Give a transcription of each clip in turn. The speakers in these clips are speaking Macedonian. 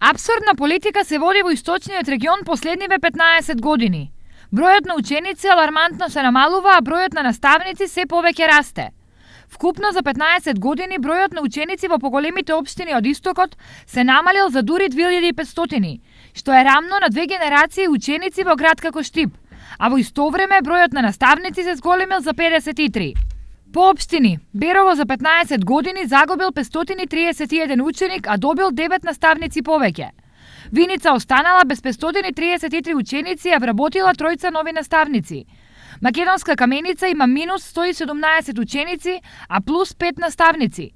Апсурдна политика се води во источниот регион последниве 15 години. Бројот на ученици алармантно се намалува, а бројот на наставници се повеќе расте. Вкупно за 15 години бројот на ученици во поголемите општини од истокот се намалил за дури 2500, што е рамно на 2 генерации ученици во град како Штип, а во исто време бројот на наставници се зголемил за 53. По општини, Берово за 15 години загубил 531 ученик, а добил 9 наставници повеќе. Виница останала без 533 ученици, а вработила 3 нови наставници. Македонска Каменица има минус 117 ученици, а плюс 5 наставници.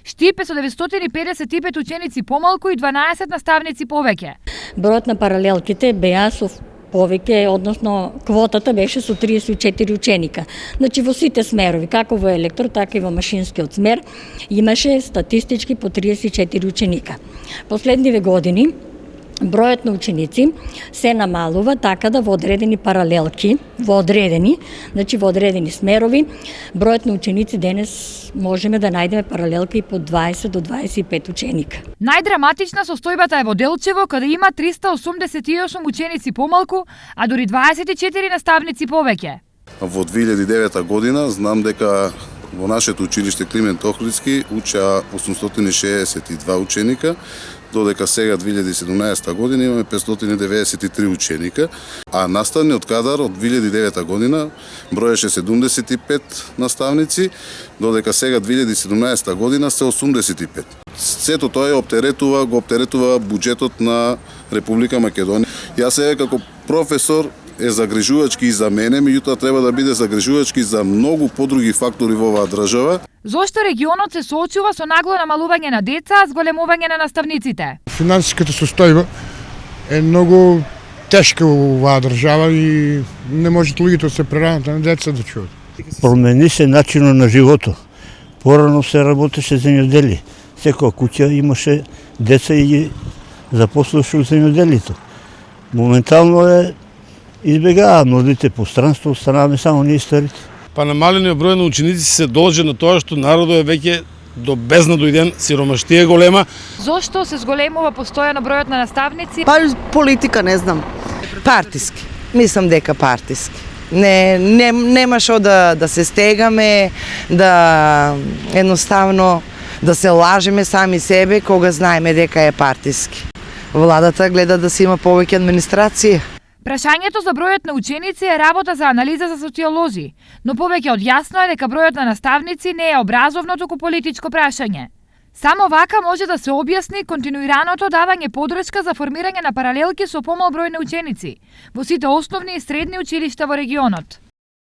Штип е со 955 ученици помалку и 12 наставници повеќе. Бројот на паралелките беа со повеќе, односно квотата беше со 34 ученика. Значи во сите смерови, како во електро, така и во машинскиот смер, имаше статистички по 34 ученика. Последниве години бројот на ученици се намалува така да во одредени паралелки, во одредени смерови, бројот на ученици денес можеме да најдеме паралелки по 20 до 25 ученика. Најдраматична состојбата е во Делчево, каде има 388 ученици помалку, а дури 24 наставници повеќе. Во 2009 година знам дека во нашето училиште Климент Охридски учеа 862 ученика, додека сега 2017 година имаме 593 ученика, а наставниот кадар од 2009 година броеше 75 наставници, додека сега 2017 година се 85. Сето тоа го оптеретува буџетот на Република Македонија. Јас сега како професор е загрижувачки и за мене, меѓутоа треба да биде загрижувачки за многу подруги фактори во оваа држава. Зошто регионот се соочува со нагло намалување на деца, а зголемување на наставниците? Финансиската состојба е многу тешка во оваа држава и не можат луѓето се преранат на деца да чуат. Промени се начинот на животот. Порано се работеше земјоделие. Секоја куќа имаше деца и ги запослуваше во земјоделието. Моментално е избегава младите по странство, останаваме само ние старите. Па намалениот број на ученици се должи на тоа што народот е веќе до бездна дојден, сиромаштија е голема. Зошто се зголемува постојано бројот на наставници? Па политика, не знам. Партиски. Мислам дека партиски. Нема шо да се стегаме, да едноставно да се лажеме сами себе кога знаеме дека е партиски. Владата гледа да се има повеќе администрација. Прашањето за бројот на ученици е работа за анализа за социолози, но повеќе од јасно е дека бројот на наставници не е образовно, туку политичко прашање. Само вака може да се објасни континуираното давање подршка за формирање на паралелки со помал број на ученици во сите основни и средни училишта во регионот.